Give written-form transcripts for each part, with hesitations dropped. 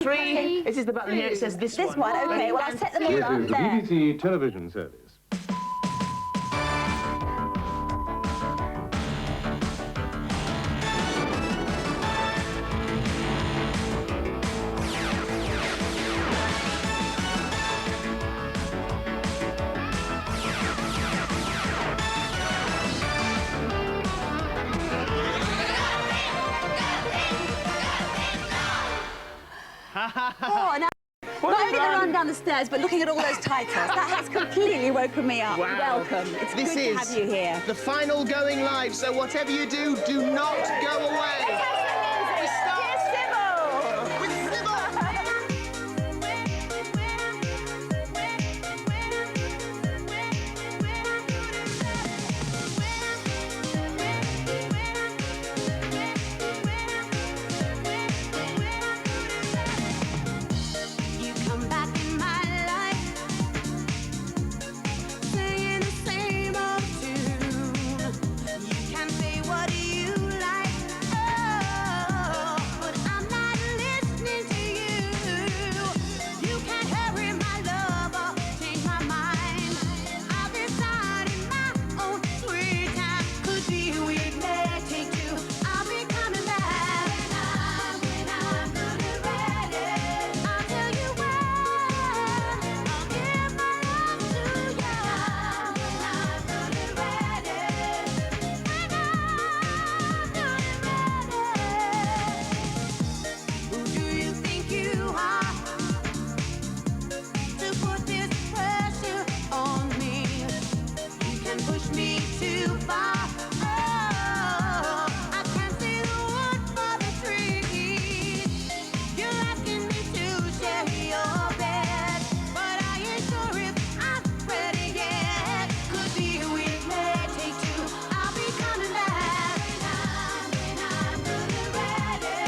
3. This is the button here. It says this one. This one, OK. Well, I'll set them all This up is the there. BBC television service. Oh, now, not only the run down the stairs, but looking at all those titles, that has completely woken me up. Wow. Welcome. It's good to have you here. The final going live, so whatever you do, do not go away. We start with Sybil. You come back in my life, singing the same old tune. You can say what you like, oh, but I'm not listening to you. You can't hurry my love or change my mind. I've decided my own sweet time could be weak, may take two. I'll be coming back when I'm good and ready. I'll tell you when I'll give my love to you. When I'm good and ready. When I'm good and ready. Who do you think you are to put this pressure on me? You can push me too far. Oh, I can't see the wood for the trees. You're asking me to share your bed, but I ain't sure if I'm ready yet. Could be a week, may take two. I'll be coming back when I'm good and ready.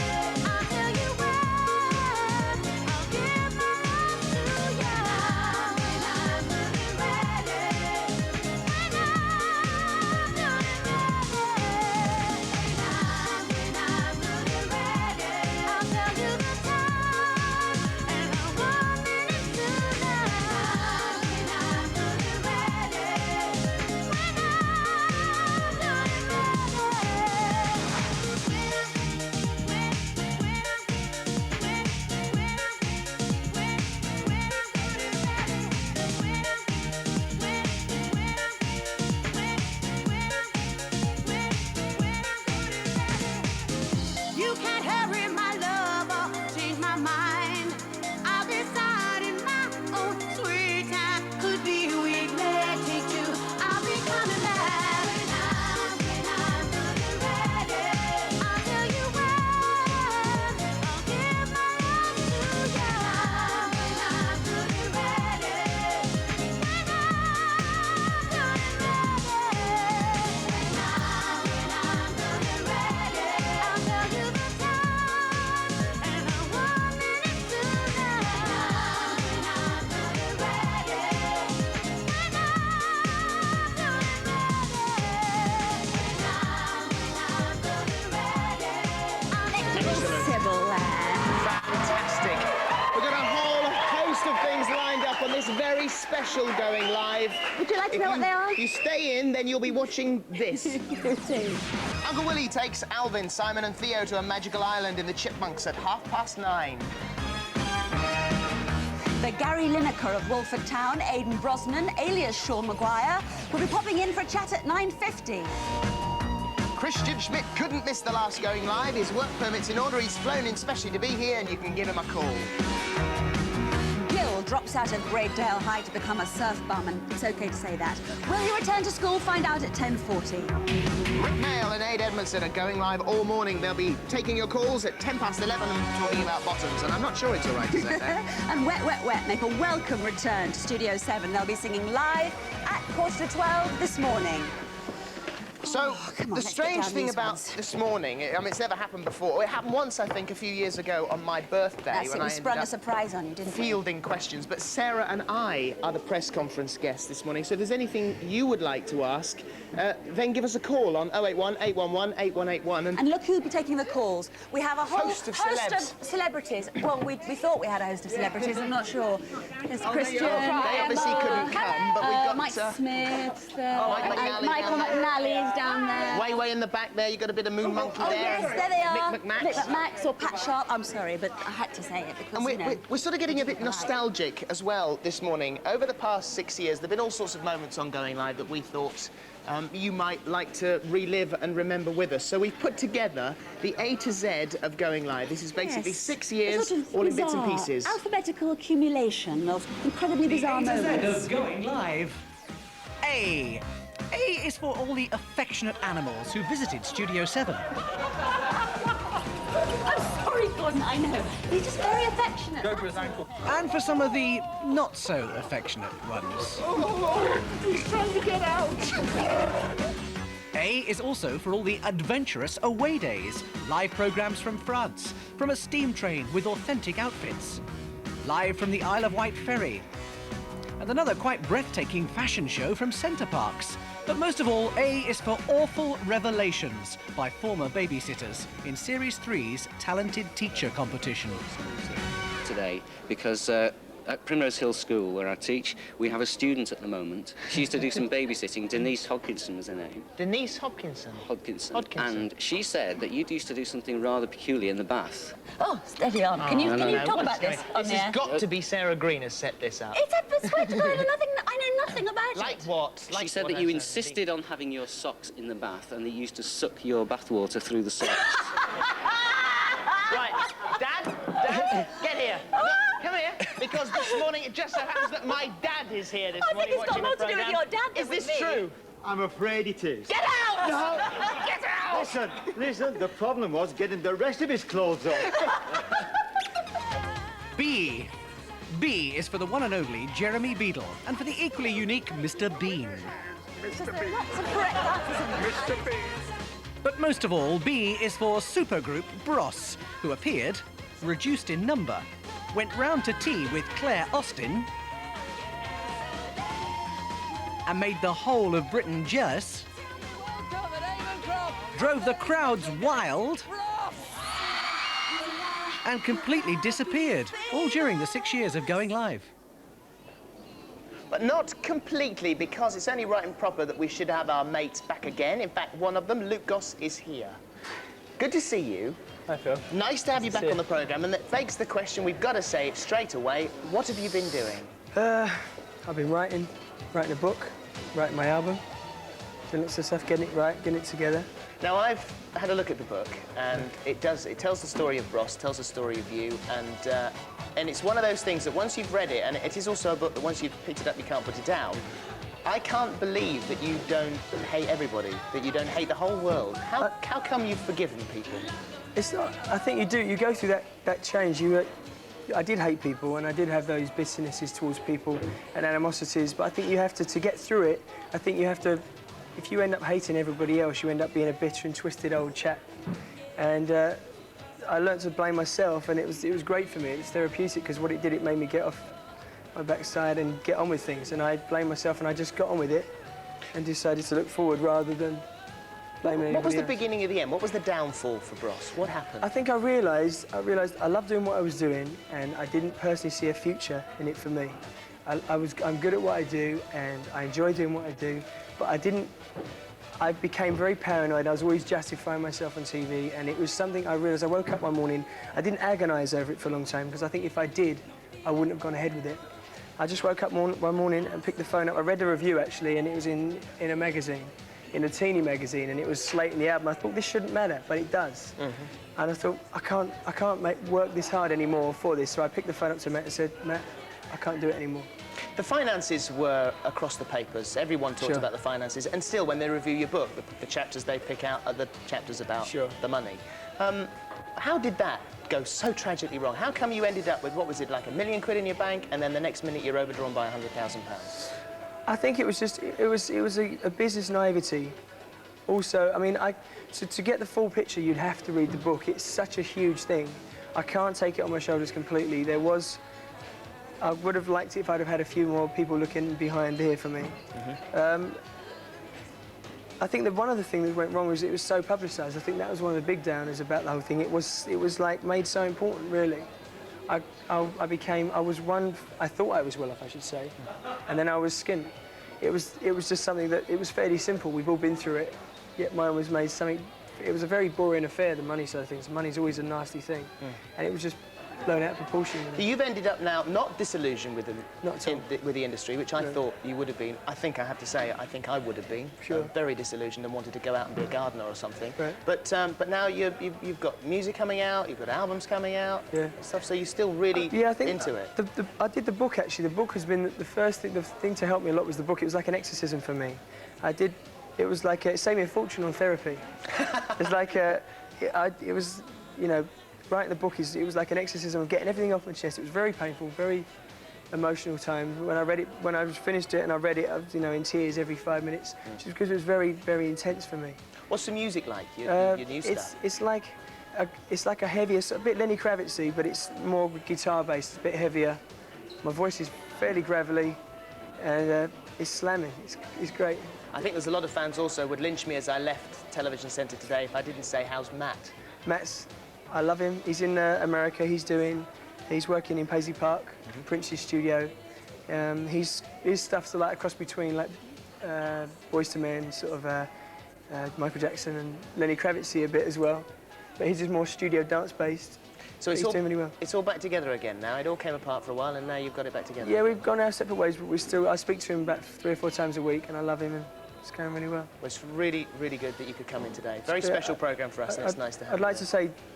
I'll tell you when I'll give my love to you. When I'm good and ready. When I'm good and ready. When I'm good and ready. I'll tell you the time and I want it tonight. When I'm good and ready. When I'm You can't hurry my love or change my mind. I've decided my own sweet time could be a week, may take two. I'll be coming back when I'm good and ready. I'll tell you when I'll give my love to you. When I'm good and ready. When I'm good and ready. When I'm good and ready. I'll tell you the time and I want it tonight. When I'm good and ready. When I'm good and ready. Little Sybil there. Fantastic. We've got a whole host of things lined up on this very special going live. Would you like to If know what they are? you stay in, then you'll be watching this. You too. Uncle Willie takes Alvin, Simon and Theo to a magical island in the Chipmunks at 9:30. The Gary Lineker of Walford Town, Aidan Brosnan, alias Sean Maguire, will be popping in for a chat at 9:50. Christian Schmidt couldn't miss the last going live. His work permit's in order. He's flown in specially to be here, and you can give him a call. Gil drops out of Braidale High to become a surf bum, and it's OK to say that. Will he return to school? Find out at 10:40. Rick Mail and Aid Edmondson are going live all morning. They'll be taking your calls at 11:10 and talking about bottoms, and I'm not sure it's all right to say that. And Wet Wet Wet make a welcome return to Studio 7. They'll be singing live at 11:45 this morning. So, come on, the let's get strange down thing these about ones. this morning, I mean, it's never happened before. It happened once, I think, a few years ago on my birthday. That's when it, we I sprung a ended up surprise on you, didn't we? fielding questions. But Sarah and I are the press conference guests this morning. So if there's anything you would like to ask, then give us a call on 081 811 8181. And look who'll be taking the calls. We have a whole Host of celebs. celebrities. Well, we thought we had a host of celebrities. I'm not sure. There's Christian, They obviously Emma, couldn't come, but we've got Mike Smith, Mike and McNally Michael down there. McNally's down there. way in the back there. You got a bit of Moon Monkey Oh, there. yes, there they are. Mick McMax. Mick McMax or Pat Sharp. I'm sorry, but I had to say it because, And you know. we're sort of getting a bit nostalgic as well this morning. Over the past 6 years, there have been all sorts of moments on Going Live that we thought you might like to relive and remember with us. So we've put together the A to Z of Going Live. This is basically Yes. 6 A years, sort of all in bits and bizarre, pieces. Alphabetical accumulation of incredibly bizarre A to Z moments. of Going Live. A. A is for all the affectionate animals who visited Studio 7. I'm sorry, Gordon, I know. He's just very affectionate. Go for his ankle. And for some of the not so affectionate ones. He's trying to get out. A is also for all the adventurous away days, live programs from France, from a steam train with authentic outfits, live from the Isle of Wight ferry, and another quite breathtaking fashion show from Centre Parks. But most of all, A is for awful revelations by former babysitters in Series 3's Talented Teacher competition. Today because at Primrose Hill School, where I teach, we have a student at the moment. She used to do some babysitting. Denise Hodkinson was her name. Denise Hopkinson. Hodkinson. Hodkinson. And she said that you used to do something rather peculiar in the bath. Oh, steady on. Can you talk about this on This there? has got to be Sarah Green has set this up. It's a swear to God, I know nothing about Like it. what? She Like said what that you has insisted on having your socks in the bath and they used to suck your bathwater through the socks. Right, Dad, get here. Look, come here, because this morning it just so happens that my dad is here this I morning think it's got watching more the to do with programme. your dad than Is with this me. true? I'm afraid it is. Get out! No. Get out! Listen, the problem was getting the rest of his clothes off. B. B is for the one and only Jeremy Beadle, and for the equally unique Mr. Bean. Lots of correct answers in there. But most of all, B is for supergroup Bros, who appeared, reduced in number, went round to tea with Claire Austin, and made the whole of Britain jealous, drove the crowds wild, and completely disappeared, all during the 6 years of Going Live. But not completely, because it's only right and proper that we should have our mates back again. In fact, one of them, Luke Goss, is here. Good to see you. Hi, Phil. Nice to have you back see on you. the programme, and that begs the question, we've got to say it straight away. What have you been doing? I've been writing a book, writing my album, doing lots of stuff, getting it right, getting it together. Now, I've had a look at the book, and it tells the story of Bros, tells the story of you, and it's one of those things that once you've read it, and it is also a book that once you've picked it up, you can't put it down. I can't believe that you don't hate everybody, that you don't hate the whole world. How come you've forgiven people? It's not. I think you do. You go through that change. I did hate people, and I did have those bitternesses towards people and animosities. But I think you have to get through it. I think you have to. If you end up hating everybody else, you end up being a bitter and twisted old chap. And I learnt to blame myself, and it was great for me. It's therapeutic because what it did, it made me get off my backside and get on with things. And I blamed myself, and I just got on with it, and decided to look forward rather than blaming What was the anybody else. beginning of the end? What was the downfall for Bros? What happened? I think I realised I loved doing what I was doing, and I didn't personally see a future in it for me. I'm good at what I do, and I enjoy doing what I do, but I became very paranoid. I was always justifying myself on TV, and it was something I realised. I woke up one morning, I didn't agonise over it for a long time, because I think if I did, I wouldn't have gone ahead with it. I just woke up one morning and picked the phone up. I read the review, actually, and it was in a magazine, in a teeny magazine, and it was slating the album. I thought, this shouldn't matter, but it does. And I thought, I can't work this hard anymore for this. So I picked the phone up to Matt and said, Matt, I can't do it anymore. The finances were across the papers. Everyone talked Sure. about the finances, and still, when they review your book, the chapters they pick out are the chapters about Sure. the money. How did that go so tragically wrong? How come you ended up with, what was it, like £1 million in your bank, and then the next minute you're overdrawn by £100,000? I think it was just, it was a business naivety also, I mean, to get the full picture, you'd have to read the book. It's such a huge thing. I can't take it on my shoulders completely. I would have liked it if I'd have had a few more people looking behind here for me. I think that one of the things that went wrong was it was so publicised. I think that was one of the big downers about the whole thing. It was like made so important, really. I thought I was well off, I should say, and then I was skint. It was just something that, it was fairly simple. We've all been through it, yet mine was made something. It was a very boring affair, the money side of things. Money's always a nasty thing, and it was just blown out of proportion. You've ended up now not disillusioned with Not at all. with the industry, which I thought you would have been. I think I have to say, I think I would have been. Sure. Very disillusioned and wanted to go out and be a gardener or something. Right. But now you've got music coming out, you've got albums coming out, Yeah. stuff. So you're still really Yeah, I think into it. I did the book, actually. The book has been the first thing. The thing to help me a lot was the book. It was like an exorcism for me. It was like it saved me a fortune on therapy. It's like it was, you know, writing the book it was like an exorcism of getting everything off my chest. It was very painful, very emotional time. When I read it, when I finished it and I read it, I was, you know, in tears every 5 minutes, just because it was very, very intense for me. What's the music like? Your new stuff. It's like a heavier, a bit Lenny Kravitz-y, but it's more guitar-based, a bit heavier. My voice is fairly gravelly, and it's slamming. It's great. I think there's a lot of fans also would lynch me as I left Television Centre today if I didn't say, how's Matt? I love him. He's in America. He's working in Paisley Park, Prince's studio. His stuff's like a cross between like Boyz II Men, sort of Michael Jackson, and Lenny Kravitz a bit as well. But he's just more studio dance based. So he's doing really well. It's all back together again now. It all came apart for a while, and now you've got it back together. Yeah, we've gone our separate ways, but I speak to him about 3 or 4 times a week, and I love him, and it's going really well. Well, it's really, really good that you could come in today. Very special programme for us, and it's nice to have I'd you. like to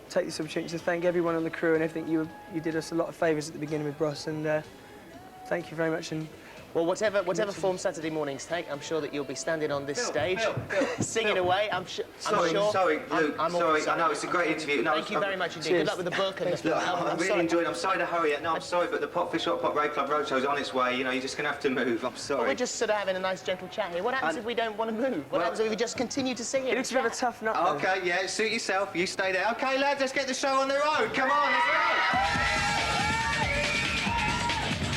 take this opportunity to thank everyone on the crew and everything. You did us a lot of favours at the beginning with Bros, and thank you very much. And well, whatever form Saturday mornings take, I'm sure that you'll be standing on this stage, singing away. Sorry, Luke. Sorry, I know it's a great interview. No, Thank you very much indeed. Cheers. Good luck with the book. And Look, I'm really enjoying it. I'm sorry to hurry it. No, I'm sorry, but the Potfish Hot Pot Raid Club Roadshow is on its way. You know, you're just going to have to move. I'm sorry. Well, we're just sort of having a nice, gentle chat here. What happens if we don't want to move? What happens if we just continue to sing it? it looks a bit of a tough nut. though. Okay, yeah, suit yourself. You stay there. Okay, lads, let's get the show on the road. Come on, let's go.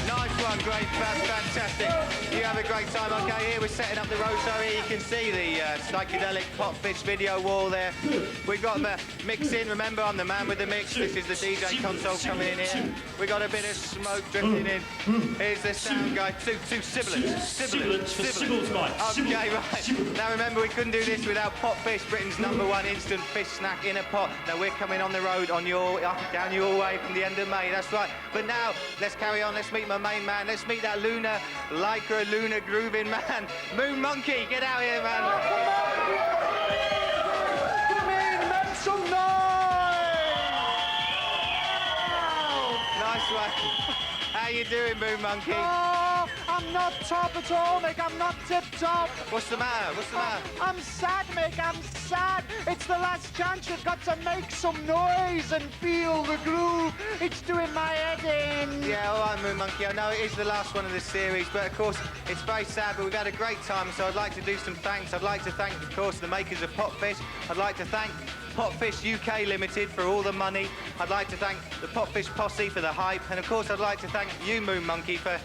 Nice one, great, fantastic. You have a great time. Okay, here we're setting up the roadshow. Here you can see the psychedelic Potfish video wall there. We've got the mixing. Remember, I'm the man with the mix. This is the DJ console coming in here. We got a bit of smoke drifting in. Here's the sound guy. Two sibilants. Okay, right. Now remember, we couldn't do this without Potfish, Britain's #1 instant fish snack in a pot. Now we're coming on the road on down your way from the end of May. That's right. But now let's carry on. Let's meet my main man. Let's meet that lunar lycra, lunar grooving man, Moon Monkey. Get out here, man. Come in, make some noise! Nice one. How you doing, Moon Monkey? Oh, I'm not top at all, Mick. I'm not tip-top. What's the matter? What's the matter? I'm sad, Mick. I'm sad. It's the last chance. You've got to make some noise and feel the groove. It's doing my head in. Yeah, all right, Moon Monkey. I know it is the last one of this series, but of course it's very sad. But we've had a great time, so I'd like to do some thanks. I'd like to thank, of course, the makers of Potfish. I'd like to thank Potfish UK Limited for all the money. I'd like to thank the Potfish Posse for the hype, and of course I'd like to thank you, Moon Monkey, for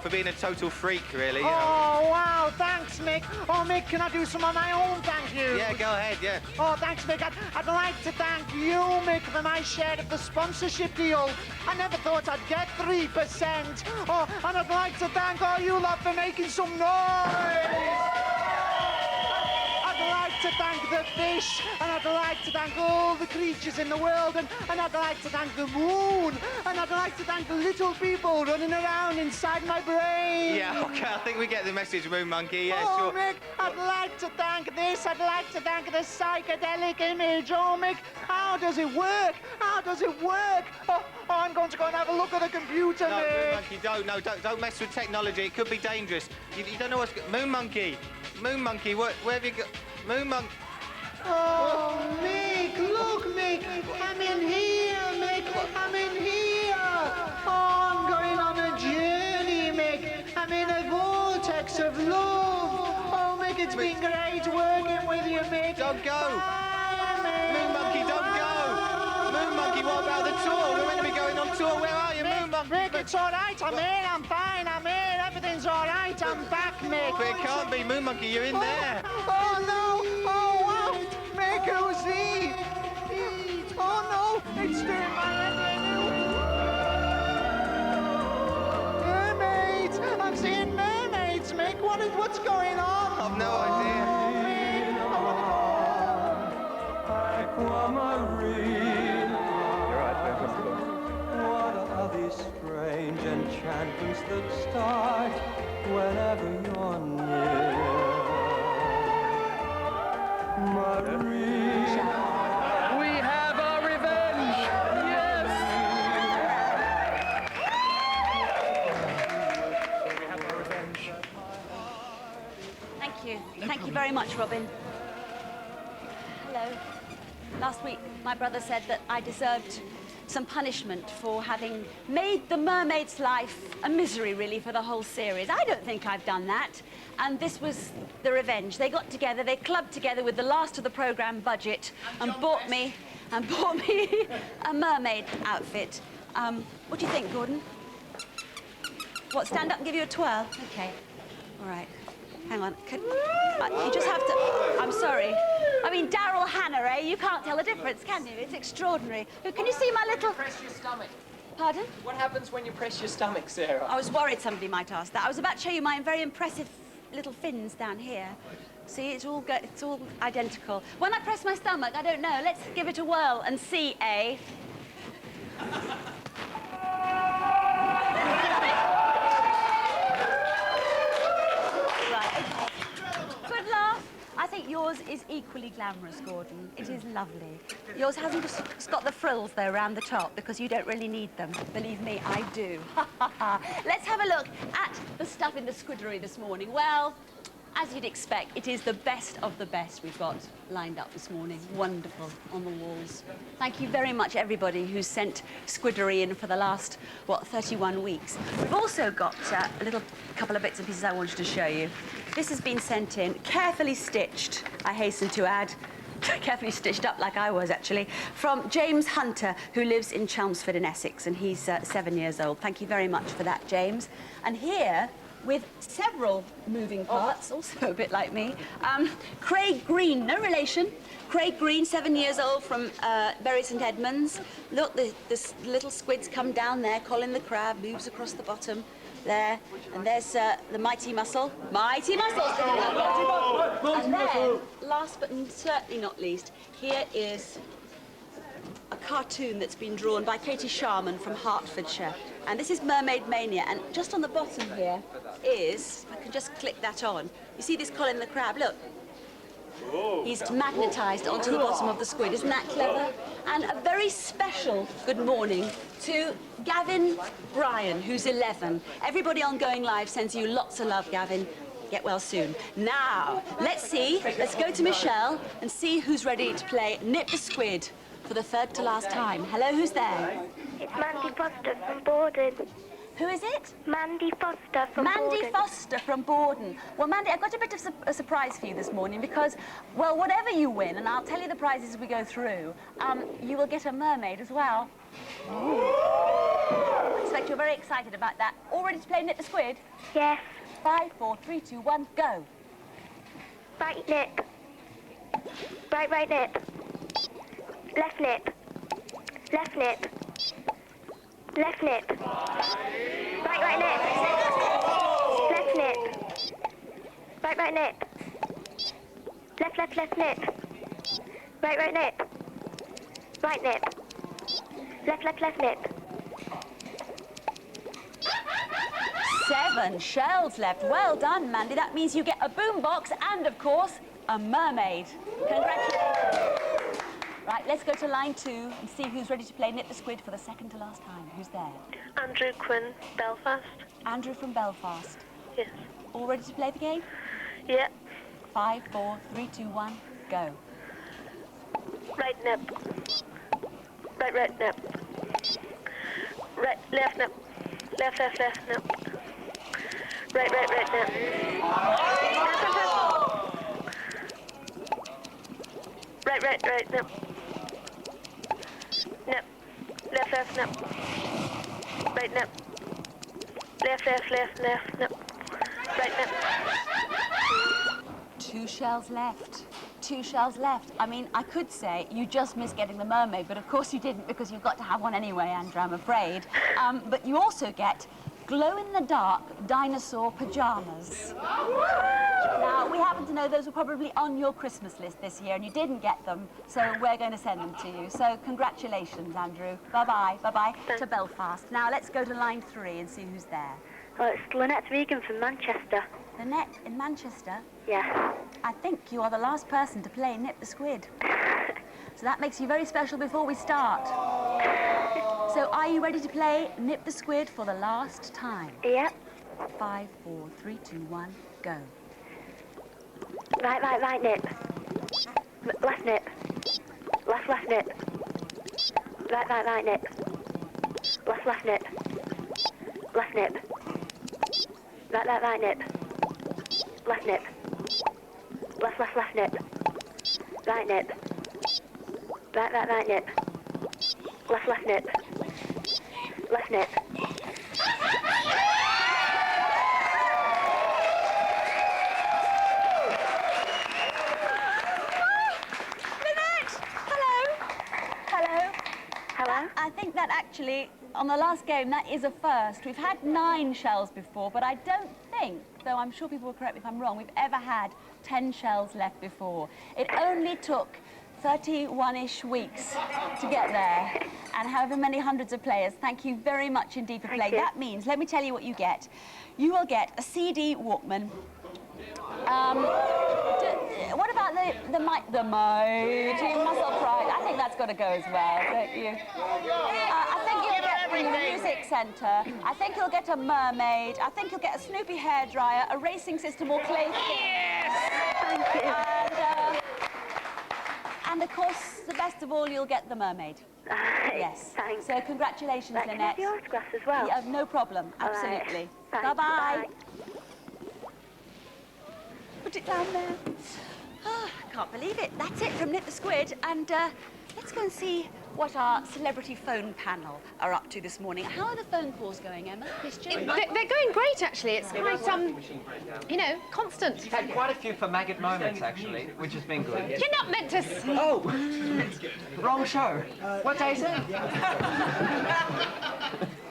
being a total freak, really. You know. Oh, wow. Thanks, Mick. Oh, Mick, can I do some on my own? Thank you. Yeah, go ahead, yeah. Oh, thanks, Mick. I'd like to thank you, Mick, for my share of the sponsorship deal. I never thought I'd get 3%. Oh, and I'd like to thank all you lot for making some noise. I'd like to thank the fish, and I'd like to thank all the creatures in the world, and I'd like to thank the moon, and I'd like to thank the little people running around inside my brain. Yeah, okay, I think we get the message, Moon Monkey, yeah, Oh, sure. Mick, I'd like to thank this. I'd like to thank the psychedelic image. Oh, Mick, how does it work? How does it work? Oh, I'm going to go and have a look at the computer, No, Moon Mick. Monkey, don't mess with technology. It could be dangerous. You don't know what's... Moon Monkey, where have you got... Moon Monkey... Oh, Mick, look, Mick. I'm in here, Mick. I'm in here. Oh, I'm going on a journey, Mick. I'm in a vortex of love. Oh, Mick, Mick. It's been great working with you, Mick. Don't go. Bye, Mick. Moon Monkey, don't go. Moon Monkey, what about the tour? We're meant to be going on tour. Where are you, Moon Monkey? Mick, it's all right. I'm here. I'm fine. I'm here. Everything's all right. I'm back, Mick. But it can't be. Moon Monkey, you're in there. Oh, no. Oh, wow. Mick, who's he? Oh, no. It's doing my head in. Mermaids. I'm seeing mermaids, Mick. What's going on? I've no idea. What are these strange enchantments that start whenever you're near? Marie. We have our revenge! Yes! We have our revenge. Thank you. Thank you very much, Robin. Hello. Last week, my brother said that I deserved some punishment for having made the mermaid's life a misery, really, for the whole series. I don't think I've done that. And this was the revenge. They got together, they clubbed together with the last of the programme budget and bought me a mermaid outfit. What do you think, Gordon? What, stand up and give you a twirl? Okay. All right. Hang on. You just have to... I'm sorry. I mean, Daryl Hannah, eh? You can't tell the difference, can you? It's extraordinary. Can you see my little... Press your stomach. Pardon? What happens when you press your stomach, Sarah? I was worried somebody might ask that. I was about to show you my very impressive little fins down here. See, it's all identical. When I press my stomach, I don't know. Let's give it a whirl and see, eh? Right, okay. Good laugh. I think yours is equally glamorous, Gordon. It is lovely. Yours hasn't just got the frills, though, around the top, because you don't really need them. Believe me, I do. Let's have a look at the stuff in the squiddery this morning. Well, as you'd expect, it is the best of the best we've got lined up this morning. Wonderful on the walls. Thank you very much, everybody who's sent squiddery in for the last, 31 weeks. We've also got a couple of bits and pieces I wanted to show you. This has been sent in, carefully stitched, I hasten to add, carefully stitched up like I was, actually, from James Hunter, who lives in Chelmsford in Essex, and he's 7 years old. Thank you very much for that, James. And here, with several moving parts, also a bit like me, Craig Green, no relation. Craig Green, 7 years old, from Bury St Edmunds. Look, the little squids come down there. Colin the crab moves across the bottom there, and there's the Mighty Mussel. Mighty Mussels! And then, last but certainly not least, here is a cartoon that's been drawn by Katie Sharman from Hertfordshire. And this is Mermaid Mania, and just on the bottom here is, if I can just click that on, you see this Colin the crab, look. He's magnetised onto the bottom of the squid. Isn't that clever? And a very special good morning to Gavin Bryan, who's 11. Everybody on Going Live sends you lots of love, Gavin. Get well soon. Now, let's go to Michelle and see who's ready to play Nip the Squid for the third to last time. Hello, who's there? It's Mandy Foster from Borden. Who is it? Mandy Foster from Borden. Mandy Foster from Borden. Well, Mandy, I've got a bit of a surprise for you this morning because, well, whatever you win, and I'll tell you the prizes as we go through, you will get a mermaid as well. I expect you're very excited about that. All ready to play Nip the Squid? Yes. 5, 4, 3, 2, 1, go. Right nip. Right nip. Left nip. Left nip. Left nip. Right nip. Left nip. Right nip. Left nip. Right nip. Right nip. Left nip. 7 shells left. Well done, Mandy. That means you get a boombox and, of course, a mermaid. Congratulations. Right, let's go to line 2 and see who's ready to play Nip the Squid for the second to last time. Who's there? Andrew Quinn, Belfast. Andrew from Belfast. Yes. All ready to play the game? Yeah. 5, 4, 3, 2, 1, go. Right nip. Right nip. Right, left nip. Left nip. Right nip. right, nip. Nip. Left, nip. Right, nip. Left, nip. Right, nip. 2 shells left. 2 shells left. I mean, I could say you just missed getting the mermaid, but of course you didn't because you've got to have one anyway, Andrew, I'm afraid. But you also get glow-in-the-dark dinosaur pajamas. Now, we happen to know those were probably on your Christmas list this year and you didn't get them, so we're going to send them to you. So congratulations, Andrew. Bye-bye. Bye-bye to Belfast. Now, let's go to line 3 and see who's there. Oh, it's Lynette Regan from Manchester. Lynette in Manchester? Yeah. I think you are the last person to play Nip the Squid. So that makes you very special before we start. So are you ready to play Nip the Squid for the last time? Yep. 5, 4, 3, 2, 1, go. Right, nip. Left nip. Left nip. Right nip. Left nip. Left nip. Right nip. Left nip. Left nip. Right nip. Right nip. Left nip. Left nip. Hello? I think that actually, on the last game, that is a first. We've had 9 shells before, but I don't think, though I'm sure people will correct me if I'm wrong, we've ever had 10 shells left before. It only took 31-ish weeks to get there, and however many hundreds of players. Thank you very much indeed for playing. That means, let me tell you what you get. You will get a CD Walkman. What about the mighty muscle pride? I think that's got to go as well, don't you? I think you'll get the music centre. I think you'll get a mermaid. I think you'll get a Snoopy hairdryer, a racing system or clay. Yes! Thank you. And of course, the best of all, you'll get the mermaid. Yes. Thanks. So congratulations, Can I Lynette. have your autographs as well? Yeah, no problem. Absolutely. Thanks. Bye-bye. Bye. Put it down there. Oh, I can't believe it. That's it from Nip the Squid. And let's go and see what our celebrity phone panel are up to this morning. How are the phone calls going, Emma? Christian? They're going great, actually. It's quite, you know, constant. You've had quite a few for Maggot Moments, actually, which has been good. You're not meant to... Oh! Wrong show. What day is it?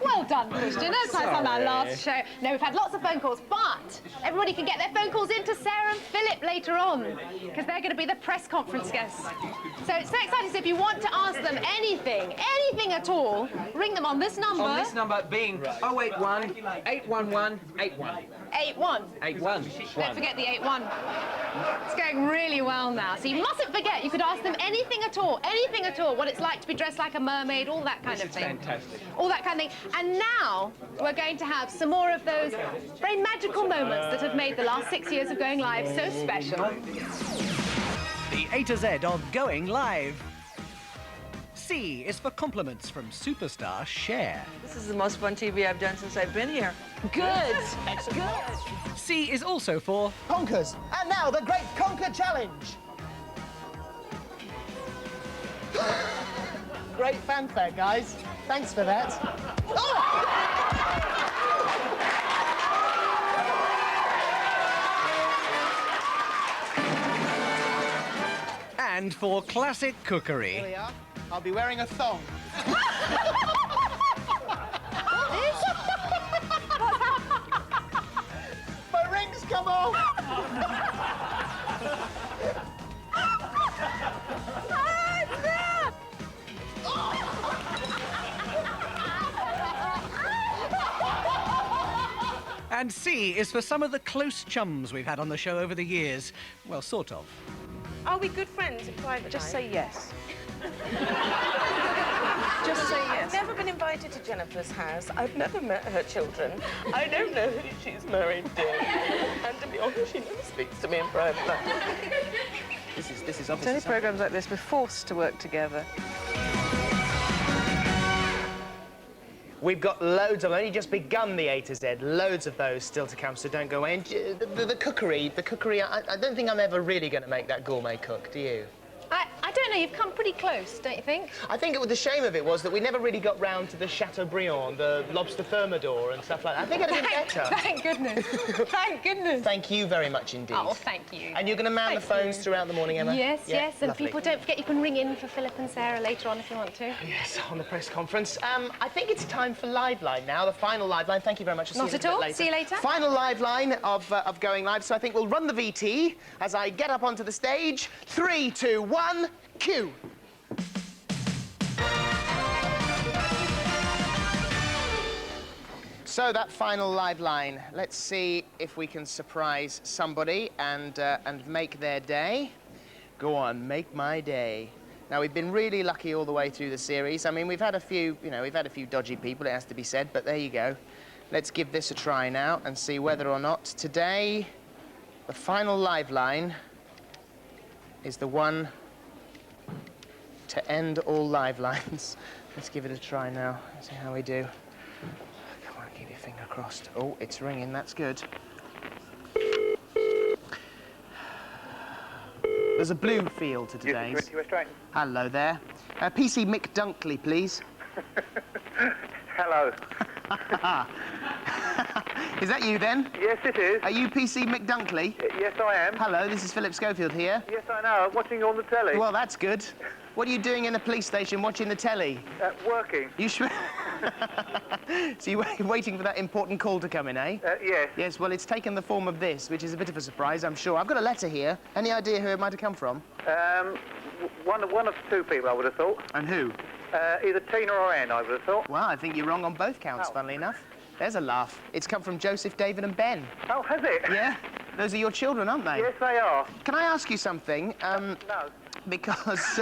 Well done, Christian. That's nice on our last show. No, we've had lots of phone calls, but everybody can get their phone calls into Sarah and Philip later on, because they're going to be the press conference guests. So it's so exciting. So if you want to ask them anything at all, ring them on this number. On this number being 081 811 81. 81. 81. Don't forget the 81. It's going really well now. So you mustn't forget, you could ask them anything at all, what it's like to be dressed like a mermaid, all that kind of thing. Fantastic. All that kind of thing. And now we're going to have some more of those very magical moments that have made the last 6 years of Going Live so special. The A to Z of Going Live. C is for compliments from superstar Cher. This is the most fun TV I've done since I've been here. Good. Good. C is also for Conkers. And now the Great Conker Challenge. Great fanfare, guys. Thanks for that. and for classic cookery. Here we are. I'll be wearing a thong. My rings come off. And C is for some of the close chums we've had on the show over the years. Well, sort of. Are we good friends in private? Just say yes. Just say yes. I've never been invited to Jennifer's house. I've never met her children. I don't know who she's married to. And to be honest, she never speaks to me in private. This is It's obviously only programmes like this we're forced to work together. We've got loads of, only just begun the A to Z, loads of those still to come, so don't go away. And the cookery, I don't think I'm ever really going to make that gourmet cook, do you? I don't know, you've come pretty close, don't you think? I think the shame of it was that we never really got round to the Chateaubriand, the lobster thermidor and stuff like that. I think it'd have been better. Thank goodness. Thank goodness. Thank you very much indeed. Oh, thank you. And you're going to man the phones throughout the morning, Emma? Yes, Yeah, yes. And lovely. people, don't forget, you can ring in for Philip and Sarah later on if you want to. Yes, on the press conference. I think it's time for Live Line now, the final Live Line. Thank you very much. I'll Not see you at a bit all. later. See you later. Final Live Line of Going Live, so I think we'll run the VT as I get up onto the stage. 3, 2, 1, cue. So that final Live Line, let's see if we can surprise somebody and make their day. Go on, make my day. Now, we've been really lucky all the way through the series. I mean, we've had a few, we've had a few dodgy people, it has to be said, but there you go. Let's give this a try now and see whether or not today the final Live Line is the one to end all Live Lines. Let's give it a try now, see how we do. Come on, keep your finger crossed. Oh, it's ringing, that's good. There's a blue field to today's. Hello there. PC Mick Dunkley, please. Hello. Is that you then? Yes, it is. Are you PC Mick Dunkley? Yes, I am. Hello, this is Philip Schofield here. Yes, I know. I'm watching you on the telly. Well, that's good. What are you doing in the police station watching the telly? Working. You should... So you're waiting for that important call to come in, eh? Yes. Yes, well, it's taken the form of this, which is a bit of a surprise, I'm sure. I've got a letter here. Any idea who it might have come from? One of two people, I would have thought. And who? Either Tina or Anne, I would have thought. Well, I think you're wrong on both counts, funnily enough. There's a laugh. It's come from Joseph, David and Ben. Oh, has it? Yeah. Those are your children, aren't they? Yes, they are. Can I ask you something? No. Because...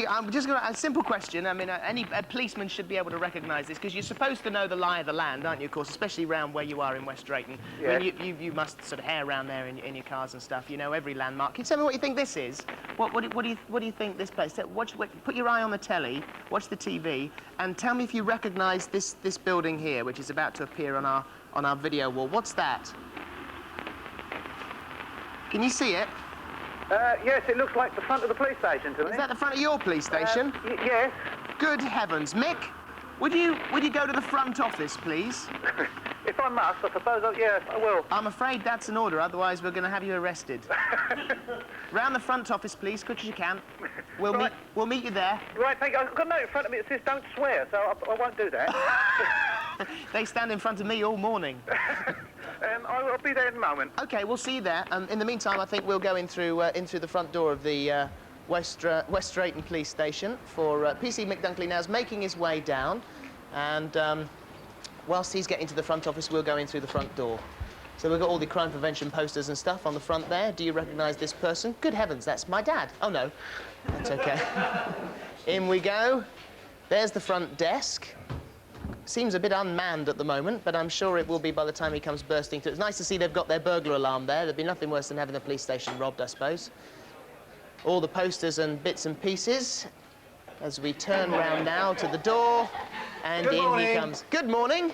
I'm just going to... A simple question. I mean, a policeman should be able to recognise this, because you're supposed to know the lie of the land, aren't you, of course, especially around where you are in West Drayton. Yes. I mean, you must sort of hair around there in your cars and stuff. You know every landmark. Can you tell me what you think this is? What do you think this place... Put your eye on the telly, watch the TV, and tell me if you recognise this building here, which is about to appear on our video wall. What's that? Can you see it? Yes, it looks like the front of the police station to me. Is that the front of your police station? Yes. Good heavens. Mick, would you go to the front office, please? If I must, I suppose, yes, I will. I'm afraid that's an order, otherwise we're going to have you arrested. Round the front office, please, quick as you can. We'll meet you there. Right, thank you. I've got a note in front of me that says don't swear, so I won't do that. They stand in front of me all morning. I'll be there in a moment. OK, we'll see you there. In the meantime, I think we'll go in through the front door of the West Drayton Police Station for PC Mick Dunkley now is making his way down. And whilst he's getting to the front office, we'll go in through the front door. So we've got all the crime prevention posters and stuff on the front there. Do you recognise this person? Good heavens, that's my dad. Oh, no. That's OK. In we go. There's the front desk. Seems a bit unmanned at the moment, but I'm sure it will be by the time he comes bursting through. It's nice to see they've got their burglar alarm there. There'd be nothing worse than having the police station robbed, I suppose. All the posters and bits and pieces. As we turn round now to the door, and in he comes. Good morning.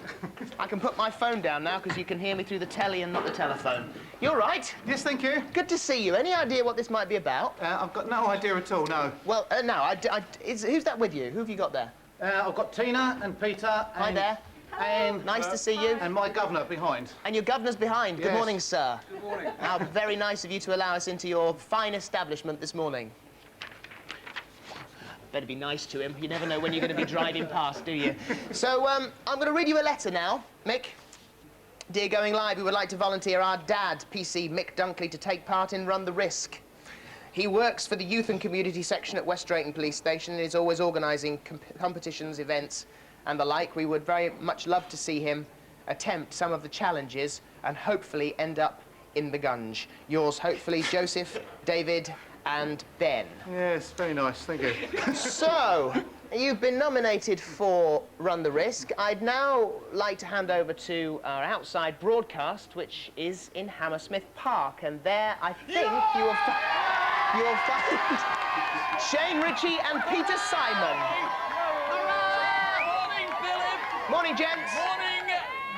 I can put my phone down now because you can hear me through the telly and not the telephone. You're right. Yes, thank you. Good to see you. Any idea what this might be about? I've got no idea at all, no. Well, no. Who's that with you? Who have you got there? I've got Tina and Peter and... Hi there. And... Nice to see you. And my governor behind. And your governor's behind. Yes. Good morning, sir. Good morning. How very nice of you to allow us into your fine establishment this morning. Better be nice to him. You never know when you're going to be driving past, do you? So, I'm going to read you a letter now, Mick. Dear Going Live, we would like to volunteer our dad, PC Mick Dunkley, to take part in Run the Risk. He works for the Youth and Community section at West Drayton Police Station and is always organising competitions, events and the like. We would very much love to see him attempt some of the challenges and hopefully end up in the Gunge. Yours, hopefully, Joseph, David and Ben. Yes, very nice, thank you. So, you've been nominated for Run the Risk. I'd now like to hand over to our outside broadcast, which is in Hammersmith Park, and there I think you will find Shane Ritchie and Peter Simon. Morning, Philip. Morning, gents.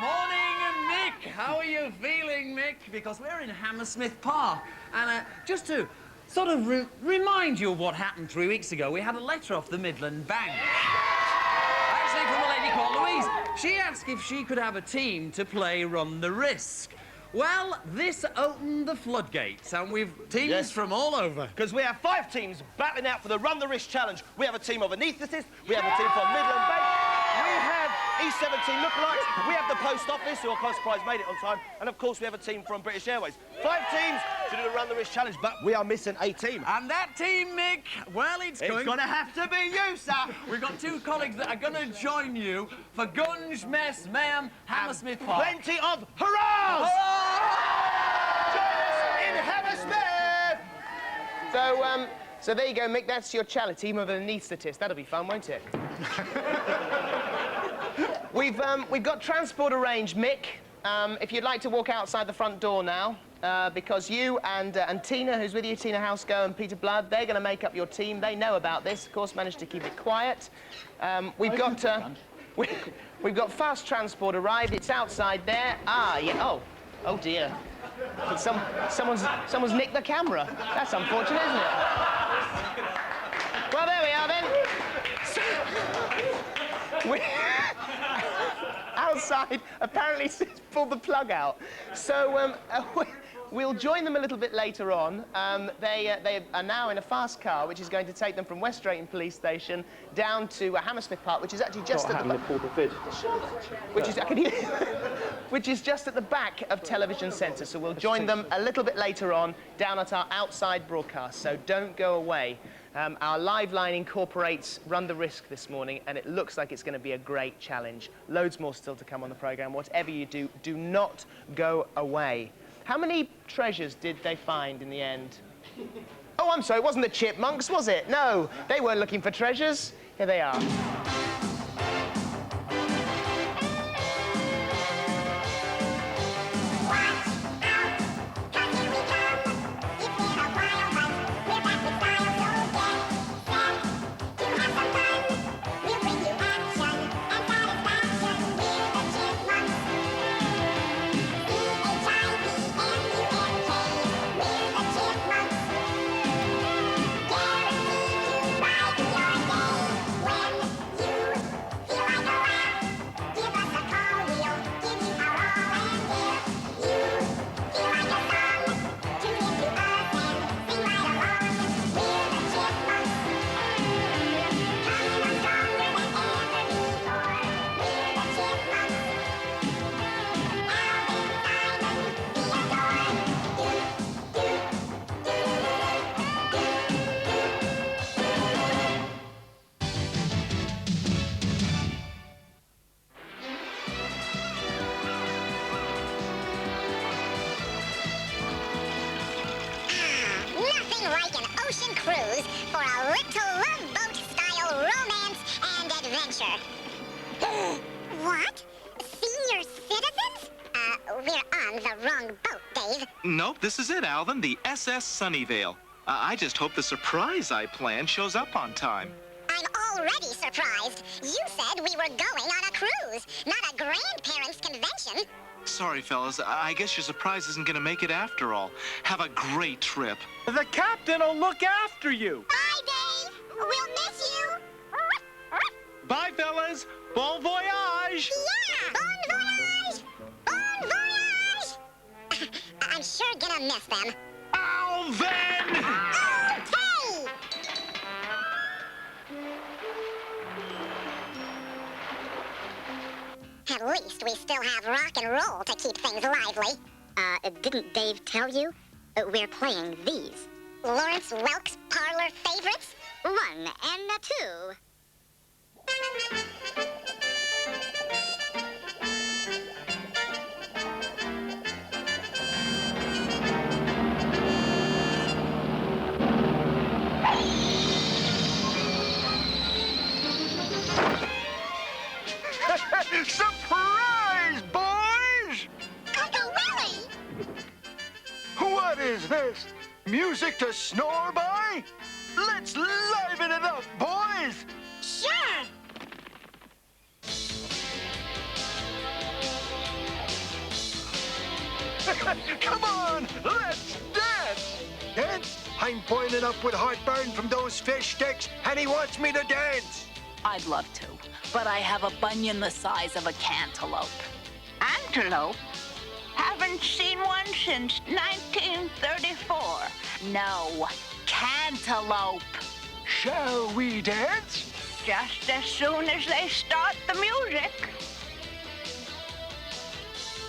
Morning, Mick. How are you feeling, Mick? Because we're in Hammersmith Park, and just to sort of remind you of what happened 3 weeks ago. We had a letter off the Midland Bank. Actually, from a lady called Louise. She asked if she could have a team to play Run the Risk. Well, this opened the floodgates, and we've teams from all over. Because we have 5 teams battling out for the Run the Risk Challenge. We have a team of anaesthetists, we have a team from Midland Bank, we have E17 lookalikes, we have the Post Office, who are quite surprised made it on time, and of course we have a team from British Airways. 5 teams to do the Run the Risk Challenge, but we are missing a team. And that team, Mick, well, it's going to have to be you, sir. We've got 2 colleagues that are going to join you for Gunge, Mess, Mayhem, Hammersmith Park. Plenty of hurrahs! Join us in Hammersmith! So there you go, Mick. That's your challenge. Team of anaesthetists. That'll be fun, won't it? We've got transport arranged, Mick. If you'd like to walk outside the front door now, because you and Tina, who's with you, Tina Housego and Peter Blood, they're going to make up your team. They know about this. Of course, managed to keep it quiet. We've got fast transport arrived. It's outside there. Ah, yeah. Oh dear. Someone's nicked the camera. That's unfortunate, isn't it? Well, there we are then. Outside, apparently pulled the plug out. So we'll join them a little bit later on. They are now in a fast car, which is going to take them from West Drayton Police Station down to Hammersmith Park, which is actually just at the which is just at the back of Television Centre. So we'll join them a little bit later on down at our outside broadcast. So don't go away. Our live line incorporates Run the Risk this morning, and it looks like it's going to be a great challenge. Loads more still to come on the programme. Whatever you do, do not go away. How many treasures did they find in the end? Oh, I'm sorry, it wasn't the chipmunks, was it? No, they weren't looking for treasures. Here they are. Cruise for a little Love Boat-style romance and adventure. What? Senior citizens? We're on the wrong boat, Dave. Nope, this is it, Alvin, the SS Sunnyvale. I just hope the surprise I planned shows up on time. I'm already surprised. You said we were going on a cruise, not a grandparents' convention. Sorry, fellas. I guess your surprise isn't going to make it after all. Have a great trip. The captain will look after you. Bye, Dave. We'll miss you. Bye, fellas. Bon voyage. Yeah, bon voyage. Bon voyage. I'm sure gonna miss them. Alvin! Okay! At least we still have rock and roll to keep things lively. Didn't Dave tell you? We're playing these. Lawrence Welk's parlor favorites? 1 and 2. Surprise, boys! Uncle Willie! What is this? Music to snore by? Let's liven it up, boys! Sure! Come on, let's dance! Dance I'm boiling up with heartburn from those fish sticks, and he wants me to dance. I'd love to, but I have a bunion the size of a cantaloupe. Antelope? Haven't seen one since 1934. No, cantaloupe. Shall we dance? Just as soon as they start the music.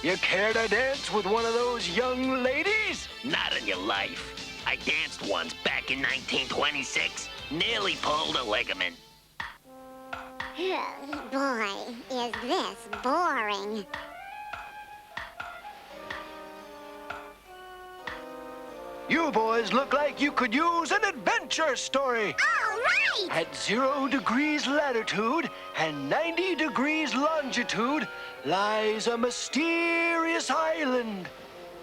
You care to dance with one of those young ladies? Not in your life. I danced once back in 1926. Nearly pulled a ligament. Boy, is this boring. You boys look like you could use an adventure story. All right! At 0 degrees latitude and 90 degrees longitude lies a mysterious island.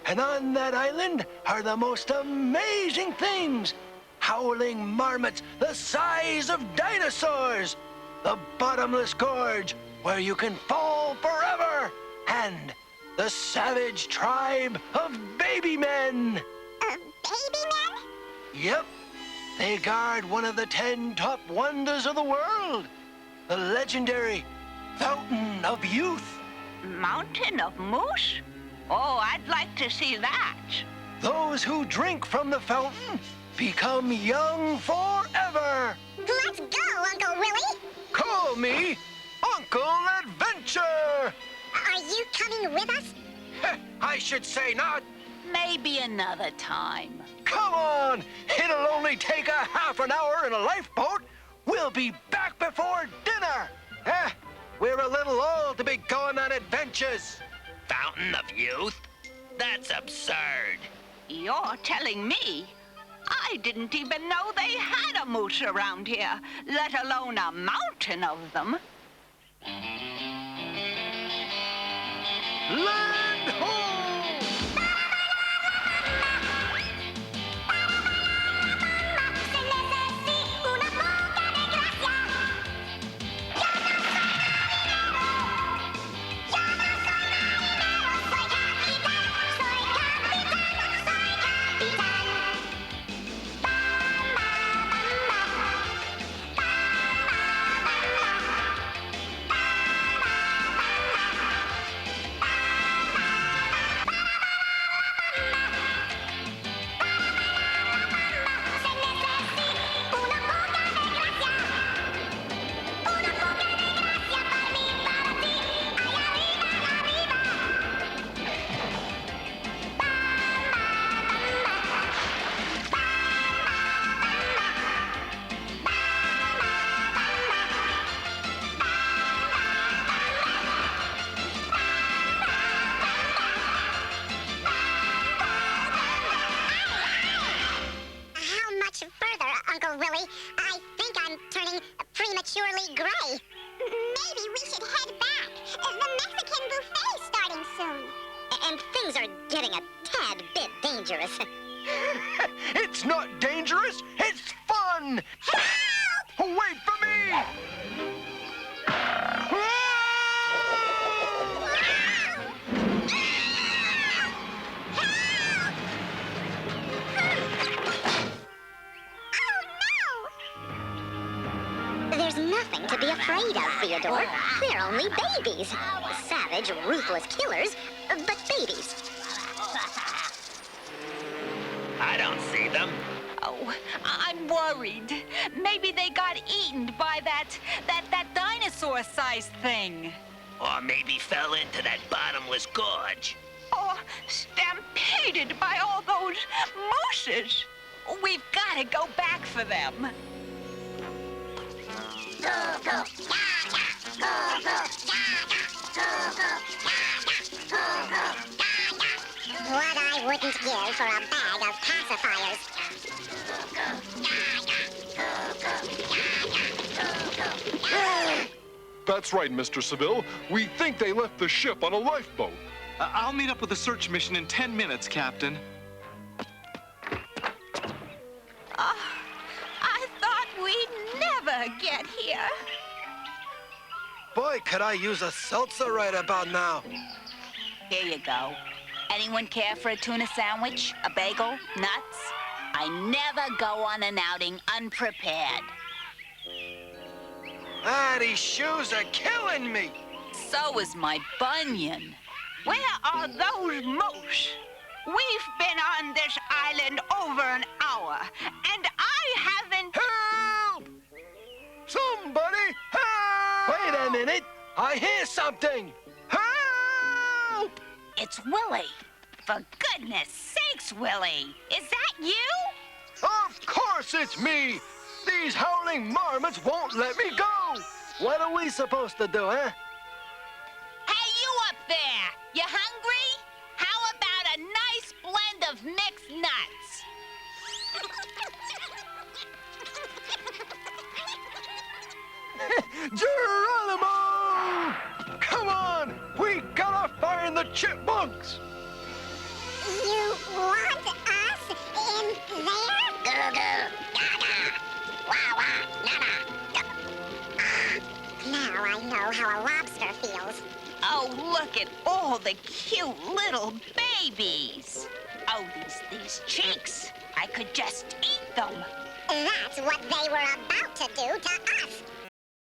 And on that island are the most amazing things. Howling marmots the size of dinosaurs. The bottomless gorge where you can fall forever. And the savage tribe of baby men. Baby men? Yep. They guard one of the 10 top wonders of the world. The legendary Fountain of Youth. Mountain of Moose? Oh, I'd like to see that. Those who drink from the fountain become young forever. Let's go, Uncle Willie. Call me Uncle Adventure. Are you coming with us? I should say not. Maybe another time. Come on! It'll only take a half an hour in a lifeboat. We'll be back before dinner. We're a little old to be going on adventures. Fountain of Youth? That's absurd. You're telling me? I didn't even know they had a moose around here, let alone a mountain of them. Land ho! Prematurely gray. Maybe we should head back. The Mexican buffet's starting soon. And things are getting a tad bit dangerous. It's not dangerous, it's fun! Help! Wait for me! There's nothing to be afraid of, Theodore. They're only babies. Savage, ruthless killers, but babies. I don't see them. Oh, I'm worried. Maybe they got eaten by that dinosaur-sized thing. Or maybe fell into that bottomless gorge. Or stampeded by all those mooses. We've got to go back for them. What I wouldn't give for a bag of pacifiers. That's right, Mr. Seville. We think they left the ship on a lifeboat. I'll meet up with the search mission in 10 minutes, Captain. I thought we'd never get here. Boy, could I use a seltzer right about now. Here you go. Anyone care for a tuna sandwich, a bagel, nuts? I never go on an outing unprepared. Ah, these shoes are killing me. So is my bunion. Where are those moose? We've been on this island over an hour, and I haven't... Help! Somebody help! Wait a minute. I hear something. Help! It's Willie. For goodness sakes, Willie. Is that you? Of course it's me. These howling marmots won't let me go. What are we supposed to do, eh? Hey, you up there! You hungry? How about a nice blend of mixed nuts? Geronimo! Come on! We gotta find the chipmunks! You want us in there? Goo-goo, gaga, wah-wah, nana. Now I know how a lobster feels. Oh, look at all the cute little babies. Oh, these cheeks. I could just eat them. That's what they were about to do to us.